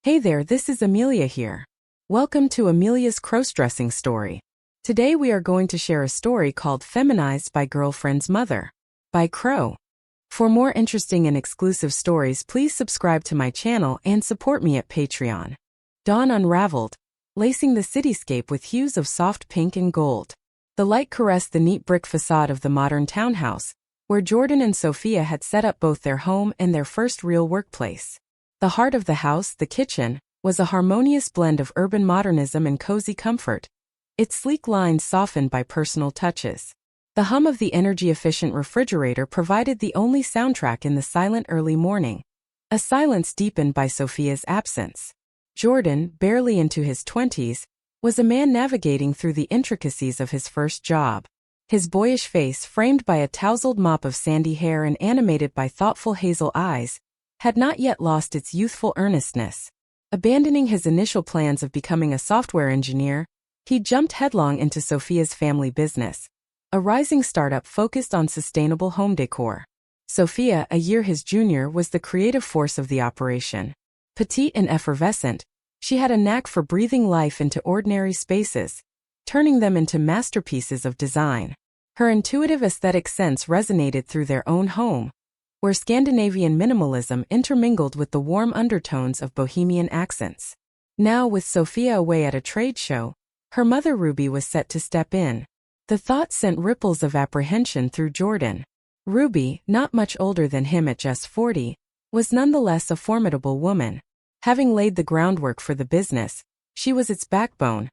Hey there, this is Amelia here. Welcome to Amelia's crossdressing story. Today we are going to share a story called Feminized by Girlfriend's Mother by Crow. For more interesting and exclusive stories, please subscribe to my channel and support me at Patreon. Dawn unraveled, lacing the cityscape with hues of soft pink and gold. The light caressed the neat brick facade of the modern townhouse, where Jordan and Sophia had set up both their home and their first real workplace. The heart of the house, the kitchen, was a harmonious blend of urban modernism and cozy comfort, its sleek lines softened by personal touches. The hum of the energy-efficient refrigerator provided the only soundtrack in the silent early morning, a silence deepened by Sophia's absence. Jordan, barely into his 20s, was a man navigating through the intricacies of his first job. His boyish face, framed by a tousled mop of sandy hair and animated by thoughtful hazel eyes, had not yet lost its youthful earnestness. Abandoning his initial plans of becoming a software engineer, he jumped headlong into Sophia's family business, a rising startup focused on sustainable home decor. Sophia, a year his junior, was the creative force of the operation. Petite and effervescent, she had a knack for breathing life into ordinary spaces, turning them into masterpieces of design. Her intuitive aesthetic sense resonated through their own home, where Scandinavian minimalism intermingled with the warm undertones of bohemian accents. Now, with Sophia away at a trade show, her mother Ruby was set to step in. The thought sent ripples of apprehension through Jordan. Ruby, not much older than him at just 40, was nonetheless a formidable woman. Having laid the groundwork for the business, she was its backbone,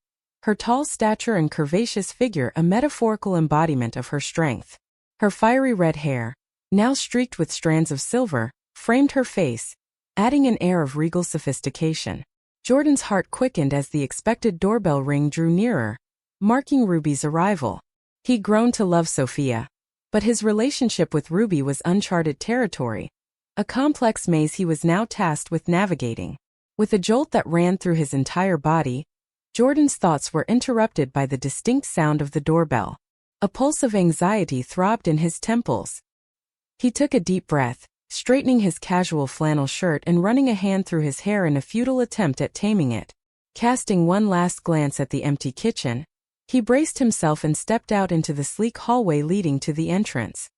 her tall stature and curvaceous figure a metaphorical embodiment of her strength. Her fiery red hair, now streaked with strands of silver, framed her face, adding an air of regal sophistication. Jordan's heart quickened as the expected doorbell ring drew nearer, marking Ruby's arrival. He'd grown to love Sophia, but his relationship with Ruby was uncharted territory, a complex maze he was now tasked with navigating. With a jolt that ran through his entire body, Jordan's thoughts were interrupted by the distinct sound of the doorbell. A pulse of anxiety throbbed in his temples. He took a deep breath, straightening his casual flannel shirt and running a hand through his hair in a futile attempt at taming it. Casting one last glance at the empty kitchen, he braced himself and stepped out into the sleek hallway leading to the entrance.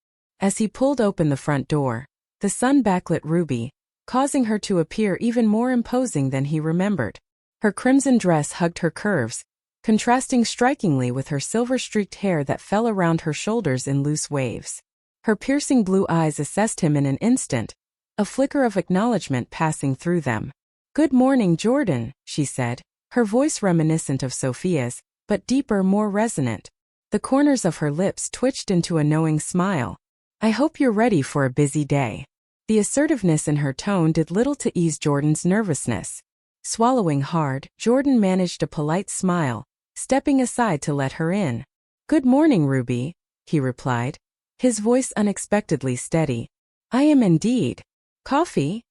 As he pulled open the front door, the sun backlit Ruby, causing her to appear even more imposing than he remembered. Her crimson dress hugged her curves, contrasting strikingly with her silver-streaked hair that fell around her shoulders in loose waves. Her piercing blue eyes assessed him in an instant, a flicker of acknowledgement passing through them. "Good morning, Jordan," she said, her voice reminiscent of Sophia's, but deeper, more resonant. The corners of her lips twitched into a knowing smile. "I hope you're ready for a busy day." The assertiveness in her tone did little to ease Jordan's nervousness. Swallowing hard, Jordan managed a polite smile, stepping aside to let her in. "Good morning, Ruby," he replied, his voice unexpectedly steady. "I am indeed." "Coffee?"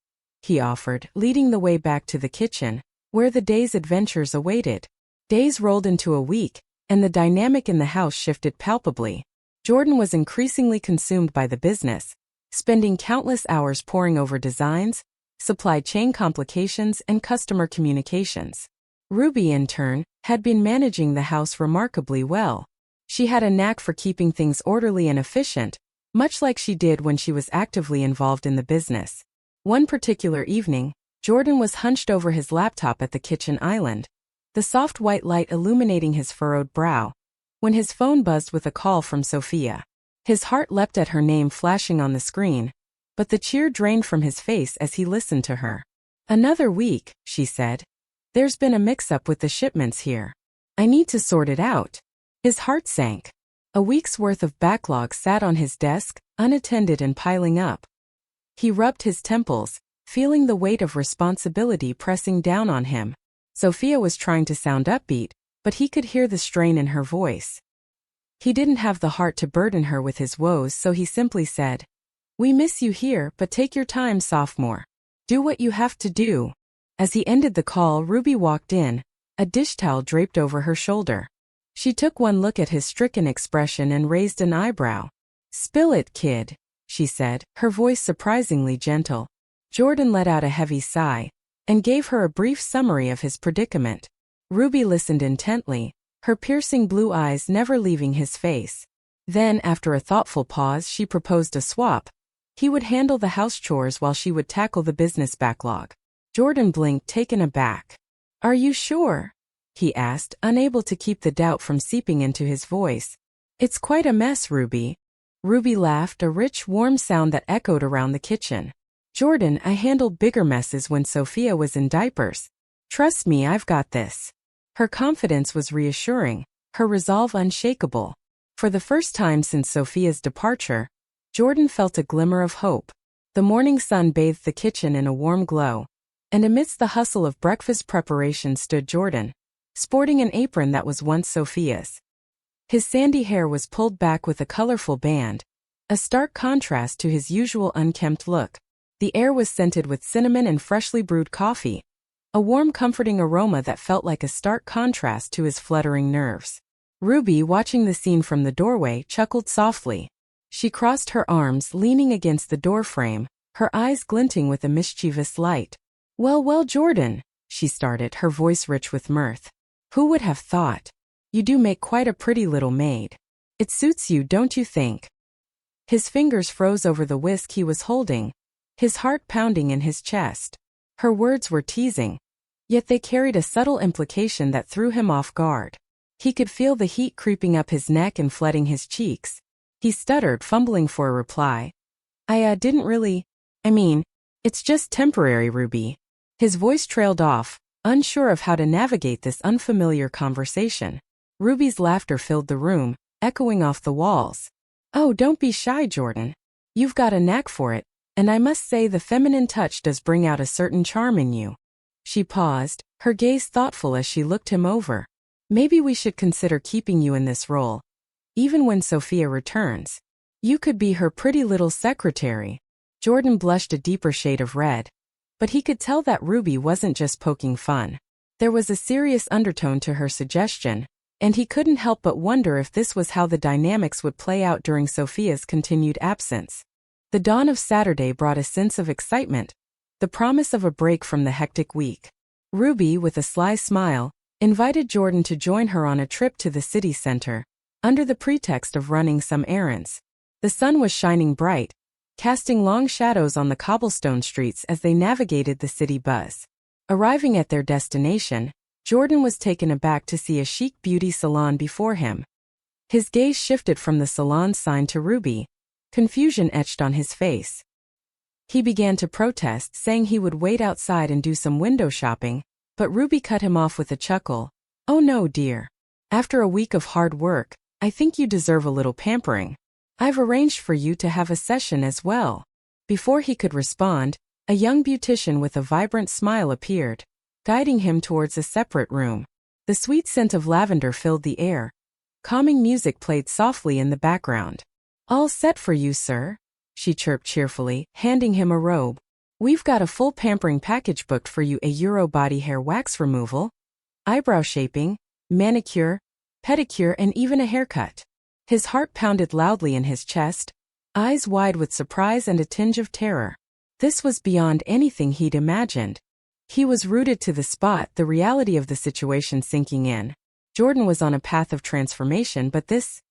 he offered, leading the way back to the kitchen, where the day's adventures awaited. Days rolled into a week, and the dynamic in the house shifted palpably. Jordan was increasingly consumed by the business, spending countless hours poring over designs, supply chain complications, and customer communications. Ruby, in turn, had been managing the house remarkably well. She had a knack for keeping things orderly and efficient, much like she did when she was actively involved in the business. One particular evening, Jordan was hunched over his laptop at the kitchen island, the soft white light illuminating his furrowed brow, when his phone buzzed with a call from Sophia. His heart leapt at her name flashing on the screen, but the cheer drained from his face as he listened to her. "Another week," she said. "There's been a mix-up with the shipments here. I need to sort it out." His heart sank. A week's worth of backlog sat on his desk, unattended and piling up. He rubbed his temples, feeling the weight of responsibility pressing down on him. Sophia was trying to sound upbeat, but he could hear the strain in her voice. He didn't have the heart to burden her with his woes, so he simply said, "We miss you here, but take your time, sophomore. Do what you have to do." As he ended the call, Ruby walked in, a dish towel draped over her shoulder. She took one look at his stricken expression and raised an eyebrow. "Spill it, kid," she said, her voice surprisingly gentle. Jordan let out a heavy sigh, and gave her a brief summary of his predicament. Ruby listened intently, her piercing blue eyes never leaving his face. Then, after a thoughtful pause, she proposed a swap. He would handle the house chores while she would tackle the business backlog. Jordan blinked, taken aback. "Are you sure?" he asked, unable to keep the doubt from seeping into his voice. "It's quite a mess, Ruby." Ruby laughed, a rich, warm sound that echoed around the kitchen. "Jordan, I handled bigger messes when Sophia was in diapers. Trust me, I've got this." Her confidence was reassuring, her resolve unshakable. For the first time since Sophia's departure, Jordan felt a glimmer of hope. The morning sun bathed the kitchen in a warm glow, and amidst the hustle of breakfast preparation stood Jordan, sporting an apron that was once Sophia's. His sandy hair was pulled back with a colorful band, a stark contrast to his usual unkempt look. The air was scented with cinnamon and freshly brewed coffee, a warm, comforting aroma that felt like a stark contrast to his fluttering nerves. Ruby, watching the scene from the doorway, chuckled softly. She crossed her arms, leaning against the doorframe, her eyes glinting with a mischievous light. Well, Jordan," she started, her voice rich with mirth. "Who would have thought? You do make quite a pretty little maid. It suits you, don't you think?" His fingers froze over the whisk he was holding, his heart pounding in his chest. Her words were teasing, yet they carried a subtle implication that threw him off guard. He could feel the heat creeping up his neck and flooding his cheeks. He stuttered, fumbling for a reply. I didn't really. It's just temporary, Ruby." His voice trailed off, unsure of how to navigate this unfamiliar conversation. Ruby's laughter filled the room, echoing off the walls. "Oh, don't be shy, Jordan. You've got a knack for it, and I must say the feminine touch does bring out a certain charm in you." She paused, her gaze thoughtful as she looked him over. "Maybe we should consider keeping you in this role. Even when Sophia returns, you could be her pretty little secretary." Jordan blushed a deeper shade of red, but he could tell that Ruby wasn't just poking fun. There was a serious undertone to her suggestion, and he couldn't help but wonder if this was how the dynamics would play out during Sophia's continued absence. The dawn of Saturday brought a sense of excitement, the promise of a break from the hectic week. Ruby, with a sly smile, invited Jordan to join her on a trip to the city center, under the pretext of running some errands. The sun was shining bright, casting long shadows on the cobblestone streets as they navigated the city buzz. Arriving at their destination, Jordan was taken aback to see a chic beauty salon before him. His gaze shifted from the salon sign to Ruby, confusion etched on his face. He began to protest, saying he would wait outside and do some window shopping, but Ruby cut him off with a chuckle. "Oh no, dear. After a week of hard work, I think you deserve a little pampering. I've arranged for you to have a session as well." Before he could respond, a young beautician with a vibrant smile appeared, guiding him towards a separate room. The sweet scent of lavender filled the air. Calming music played softly in the background. "All set for you, sir," she chirped cheerfully, handing him a robe. "We've got a full pampering package booked for you: a Euro body hair wax removal, eyebrow shaping, manicure, pedicure, and even a haircut." His heart pounded loudly in his chest, eyes wide with surprise and a tinge of terror. This was beyond anything he'd imagined. He was rooted to the spot, the reality of the situation sinking in. Jordan was on a path of transformation, but this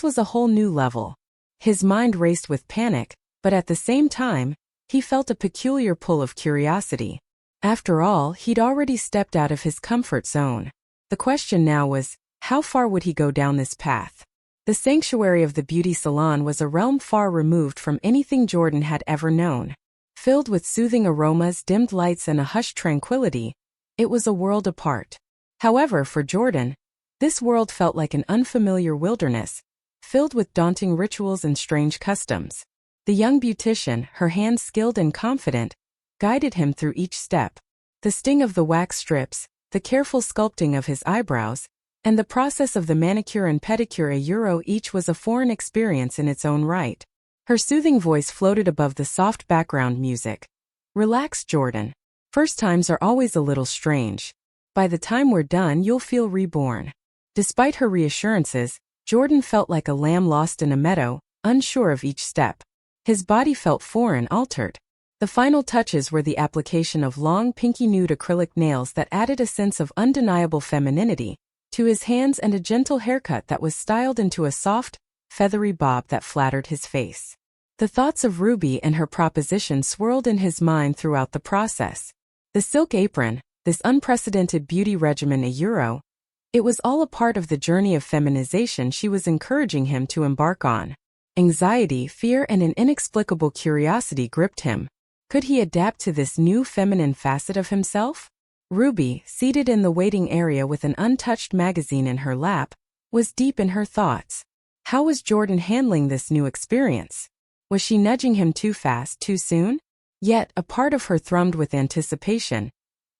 was a whole new level. His mind raced with panic, but at the same time, he felt a peculiar pull of curiosity. After all, he'd already stepped out of his comfort zone. The question now was, how far would he go down this path? The sanctuary of the beauty salon was a realm far removed from anything Jordan had ever known. Filled with soothing aromas, dimmed lights, and a hushed tranquility, it was a world apart. However, for Jordan, this world felt like an unfamiliar wilderness, filled with daunting rituals and strange customs. The young beautician, her hands skilled and confident, guided him through each step. The sting of the wax strips, the careful sculpting of his eyebrows, and the process of the manicure and pedicure, a euro each, was a foreign experience in its own right. Her soothing voice floated above the soft background music. "Relax, Jordan. First times are always a little strange. By the time we're done, you'll feel reborn." Despite her reassurances, Jordan felt like a lamb lost in a meadow, unsure of each step. His body felt foreign, altered. The final touches were the application of long pinky nude acrylic nails that added a sense of undeniable femininity to his hands and a gentle haircut that was styled into a soft, feathery bob that flattered his face. The thoughts of Ruby and her proposition swirled in his mind throughout the process. The silk apron, this unprecedented beauty regimen it was all a part of the journey of feminization she was encouraging him to embark on. Anxiety, fear, and an inexplicable curiosity gripped him. Could he adapt to this new feminine facet of himself? Ruby, seated in the waiting area with an untouched magazine in her lap, was deep in her thoughts. How was Jordan handling this new experience? Was she nudging him too fast, too soon? Yet, a part of her thrummed with anticipation,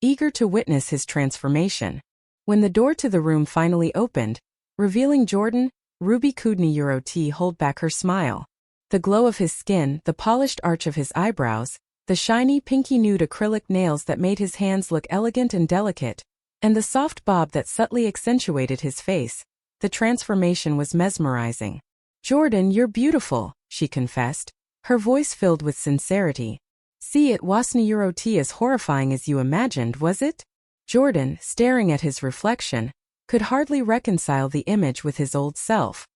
eager to witness his transformation. When the door to the room finally opened, revealing Jordan, Ruby couldn't hold back her smile. The glow of his skin, the polished arch of his eyebrows, the shiny pinky nude acrylic nails that made his hands look elegant and delicate, and the soft bob that subtly accentuated his face, the transformation was mesmerizing. "Jordan, you're beautiful," she confessed, her voice filled with sincerity. "See, it wasn't as horrifying as you imagined, was it?" Jordan, staring at his reflection, could hardly reconcile the image with his old self.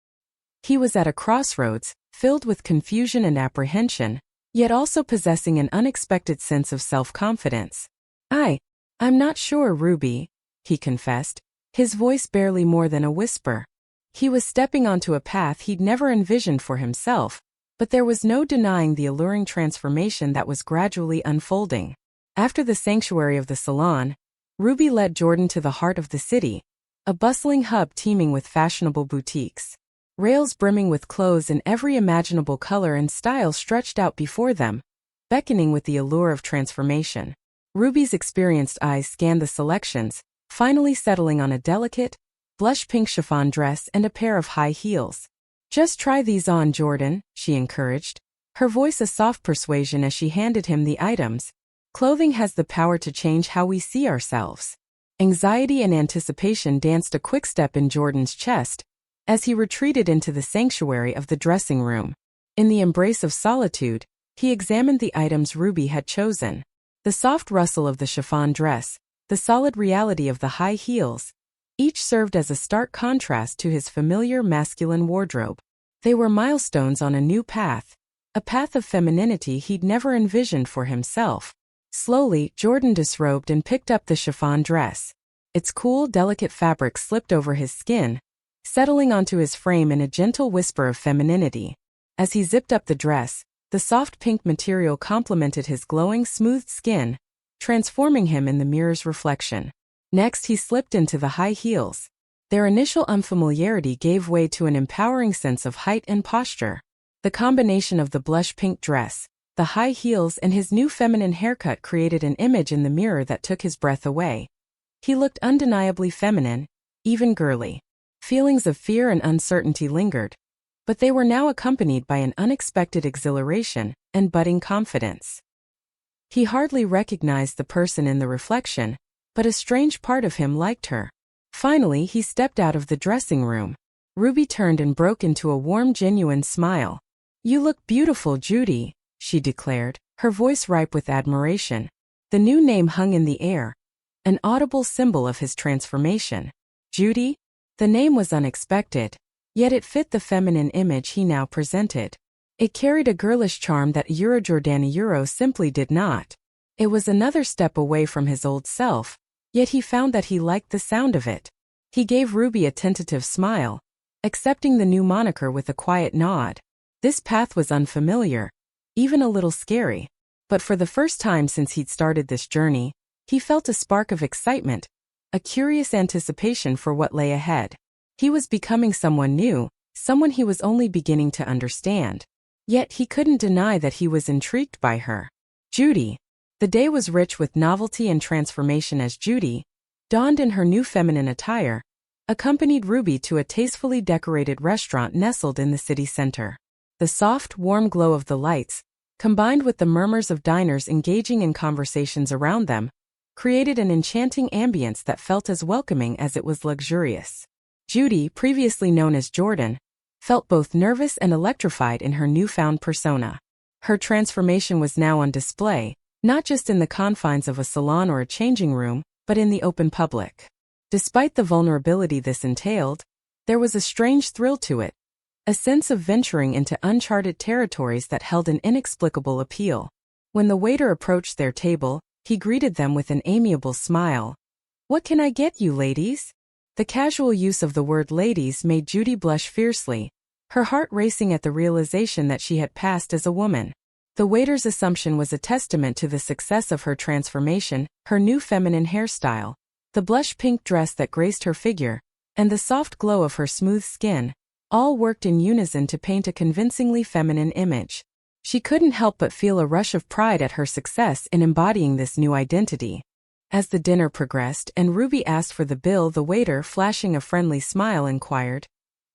He was at a crossroads, filled with confusion and apprehension, yet also possessing an unexpected sense of self-confidence. I'm not sure, Ruby," he confessed, his voice barely more than a whisper. He was stepping onto a path he'd never envisioned for himself, but there was no denying the alluring transformation that was gradually unfolding. After the sanctuary of the salon, Ruby led Jordan to the heart of the city, a bustling hub teeming with fashionable boutiques. Rails brimming with clothes in every imaginable color and style stretched out before them, beckoning with the allure of transformation. Ruby's experienced eyes scanned the selections, finally settling on a delicate, blush pink chiffon dress and a pair of high heels. "Just try these on, Jordan," she encouraged, her voice a soft persuasion as she handed him the items. "Clothing has the power to change how we see ourselves." Anxiety and anticipation danced a quick step in Jordan's chest as he retreated into the sanctuary of the dressing room. In the embrace of solitude, he examined the items Ruby had chosen. The soft rustle of the chiffon dress, the solid reality of the high heels, each served as a stark contrast to his familiar masculine wardrobe. They were milestones on a new path, a path of femininity he'd never envisioned for himself. Slowly, Jordan disrobed and picked up the chiffon dress. Its cool, delicate fabric slipped over his skin, settling onto his frame in a gentle whisper of femininity. As he zipped up the dress, the soft pink material complemented his glowing, smooth skin, transforming him in the mirror's reflection. Next, he slipped into the high heels. Their initial unfamiliarity gave way to an empowering sense of height and posture. The combination of the blush pink dress, the high heels, and his new feminine haircut created an image in the mirror that took his breath away. He looked undeniably feminine, even girly. Feelings of fear and uncertainty lingered, but they were now accompanied by an unexpected exhilaration and budding confidence. He hardly recognized the person in the reflection, but a strange part of him liked her. Finally, he stepped out of the dressing room. Ruby turned and broke into a warm, genuine smile. "You look beautiful, Judy," she declared, her voice ripe with admiration. The new name hung in the air, an audible symbol of his transformation. Judy? The name was unexpected, yet it fit the feminine image he now presented. It carried a girlish charm that Jordan simply did not. It was another step away from his old self, yet he found that he liked the sound of it. He gave Ruby a tentative smile, accepting the new moniker with a quiet nod. This path was unfamiliar, even a little scary, but for the first time since he'd started this journey, he felt a spark of excitement, a curious anticipation for what lay ahead. He was becoming someone new, someone he was only beginning to understand. Yet he couldn't deny that he was intrigued by her. Judy. The day was rich with novelty and transformation as Judy, donned in her new feminine attire, accompanied Ruby to a tastefully decorated restaurant nestled in the city center. The soft, warm glow of the lights, combined with the murmurs of diners engaging in conversations around them, created an enchanting ambience that felt as welcoming as it was luxurious. Judy, previously known as Jordan, felt both nervous and electrified in her newfound persona. Her transformation was now on display, not just in the confines of a salon or a changing room, but in the open public. Despite the vulnerability this entailed, there was a strange thrill to it, a sense of venturing into uncharted territories that held an inexplicable appeal. When the waiter approached their table, he greeted them with an amiable smile. "What can I get you, ladies?" The casual use of the word ladies made Judy blush fiercely, her heart racing at the realization that she had passed as a woman. The waiter's assumption was a testament to the success of her transformation, her new feminine hairstyle, the blush pink dress that graced her figure, and the soft glow of her smooth skin, all worked in unison to paint a convincingly feminine image. She couldn't help but feel a rush of pride at her success in embodying this new identity. As the dinner progressed and Ruby asked for the bill, the waiter, flashing a friendly smile, inquired,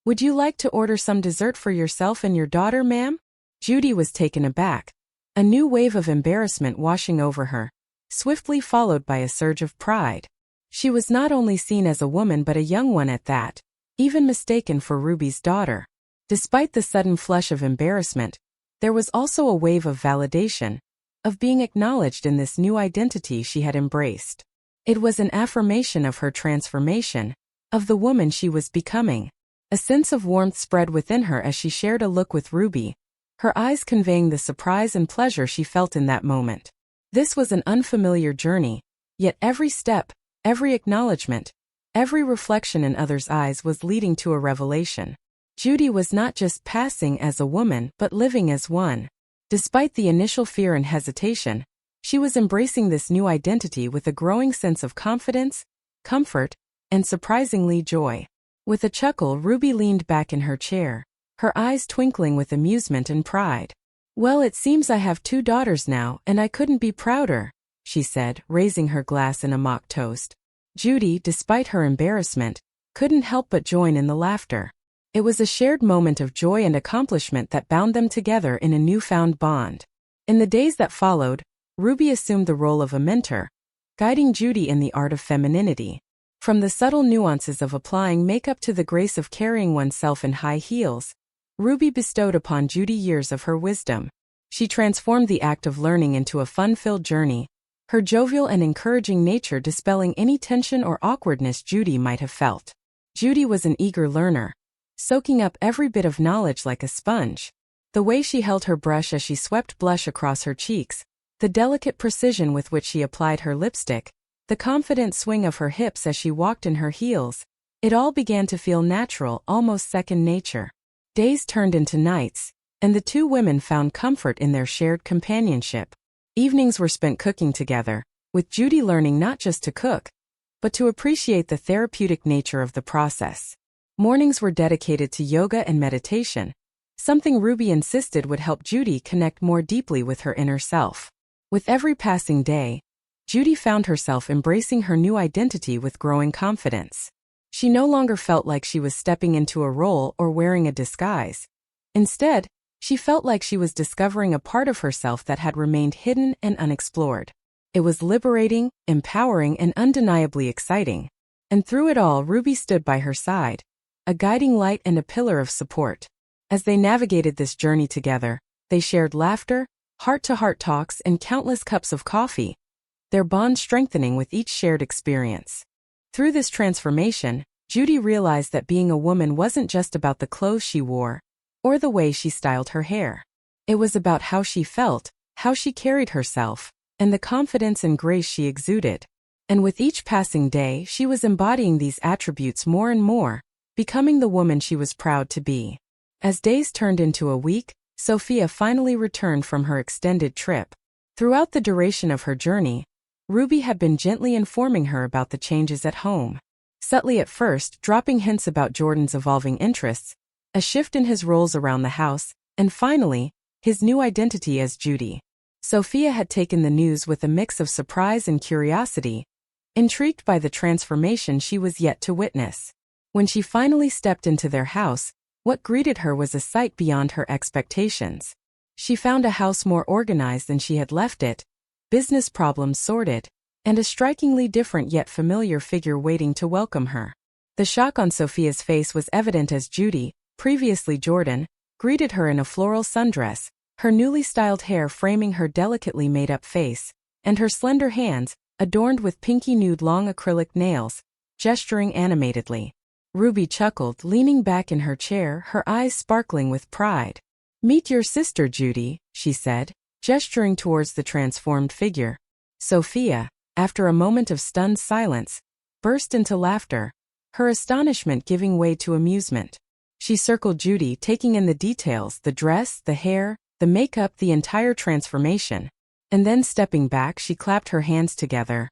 "Would you like to order some dessert for yourself and your daughter, ma'am?" Judy was taken aback, a new wave of embarrassment washing over her, swiftly followed by a surge of pride. She was not only seen as a woman but a young one at that, even mistaken for Ruby's daughter. Despite the sudden flush of embarrassment, there was also a wave of validation, of being acknowledged in this new identity she had embraced. It was an affirmation of her transformation, of the woman she was becoming. A sense of warmth spread within her as she shared a look with Ruby, her eyes conveying the surprise and pleasure she felt in that moment. This was an unfamiliar journey, yet every step, every acknowledgement, every reflection in others' eyes was leading to a revelation. Judy was not just passing as a woman but living as one. Despite the initial fear and hesitation, she was embracing this new identity with a growing sense of confidence, comfort, and surprisingly joy. With a chuckle, Ruby leaned back in her chair, her eyes twinkling with amusement and pride. "Well, it seems I have 2 daughters now, and I couldn't be prouder," she said, raising her glass in a mock toast. Judy, despite her embarrassment, couldn't help but join in the laughter. It was a shared moment of joy and accomplishment that bound them together in a newfound bond. In the days that followed, Ruby assumed the role of a mentor, guiding Judy in the art of femininity. From the subtle nuances of applying makeup to the grace of carrying oneself in high heels, Ruby bestowed upon Judy years of her wisdom. She transformed the act of learning into a fun-filled journey, her jovial and encouraging nature dispelling any tension or awkwardness Judy might have felt. Judy was an eager learner, soaking up every bit of knowledge like a sponge. The way she held her brush as she swept blush across her cheeks, the delicate precision with which she applied her lipstick, the confident swing of her hips as she walked in her heels, it all began to feel natural, almost second nature. Days turned into nights, and the 2 women found comfort in their shared companionship. Evenings were spent cooking together, with Judy learning not just to cook, but to appreciate the therapeutic nature of the process. Mornings were dedicated to yoga and meditation, something Ruby insisted would help Judy connect more deeply with her inner self. With every passing day, Judy found herself embracing her new identity with growing confidence. She no longer felt like she was stepping into a role or wearing a disguise. Instead, she felt like she was discovering a part of herself that had remained hidden and unexplored. It was liberating, empowering, and undeniably exciting. And through it all, Ruby stood by her side, a guiding light and a pillar of support. As they navigated this journey together, they shared laughter, heart-to-heart talks, and countless cups of coffee, their bond strengthening with each shared experience. Through this transformation, Judy realized that being a woman wasn't just about the clothes she wore, or the way she styled her hair. It was about how she felt, how she carried herself, and the confidence and grace she exuded. And with each passing day, she was embodying these attributes more and more, becoming the woman she was proud to be. As days turned into a week, Sophia finally returned from her extended trip. Throughout the duration of her journey, Ruby had been gently informing her about the changes at home. Subtly at first, dropping hints about Jordan's evolving interests, a shift in his roles around the house, and finally, his new identity as Judy. Sophia had taken the news with a mix of surprise and curiosity, intrigued by the transformation she was yet to witness. When she finally stepped into their house, what greeted her was a sight beyond her expectations. She found a house more organized than she had left it, business problems sorted, and a strikingly different yet familiar figure waiting to welcome her. The shock on Sophia's face was evident as Judy, previously Jordan, greeted her in a floral sundress, her newly styled hair framing her delicately made-up face, and her slender hands, adorned with pinky nude long acrylic nails, gesturing animatedly. Ruby chuckled, leaning back in her chair, her eyes sparkling with pride. "Meet your sister, Judy," she said, gesturing towards the transformed figure. Sophia, after a moment of stunned silence, burst into laughter, her astonishment giving way to amusement. She circled Judy, taking in the details, the dress, the hair, the makeup, the entire transformation. And then stepping back, she clapped her hands together.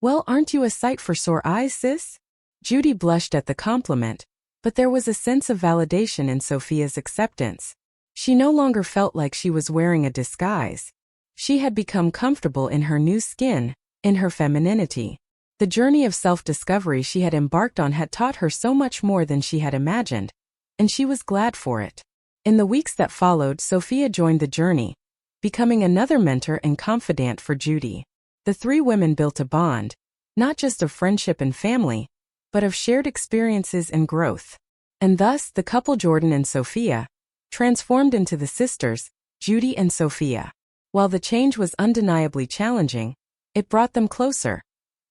"Well, aren't you a sight for sore eyes, sis?" Judy blushed at the compliment, but there was a sense of validation in Sophia's acceptance. She no longer felt like she was wearing a disguise. She had become comfortable in her new skin, in her femininity. The journey of self-discovery she had embarked on had taught her so much more than she had imagined, and she was glad for it. In the weeks that followed, Sophia joined the journey, becoming another mentor and confidant for Judy. The three women built a bond, not just of friendship and family, but of shared experiences and growth. And thus, the couple Jordan and Sophia transformed into the sisters, Judy and Sophia. While the change was undeniably challenging, it brought them closer,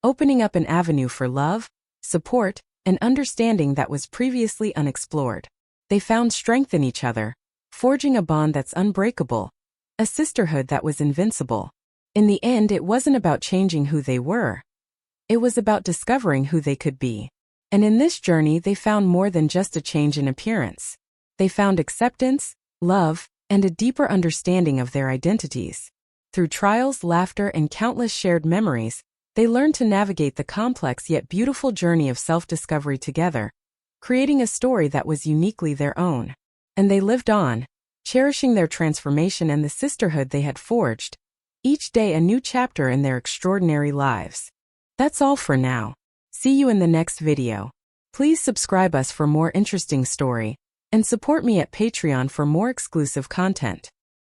opening up an avenue for love, support, and understanding that was previously unexplored. They found strength in each other, forging a bond that's unbreakable, a sisterhood that was invincible. In the end, it wasn't about changing who they were. It was about discovering who they could be. And in this journey, they found more than just a change in appearance. They found acceptance, love, and a deeper understanding of their identities. Through trials, laughter, and countless shared memories, they learned to navigate the complex yet beautiful journey of self-discovery together, creating a story that was uniquely their own. And they lived on, cherishing their transformation and the sisterhood they had forged, each day a new chapter in their extraordinary lives. That's all for now. See you in the next video. Please subscribe us for more interesting story, and support me at Patreon for more exclusive content.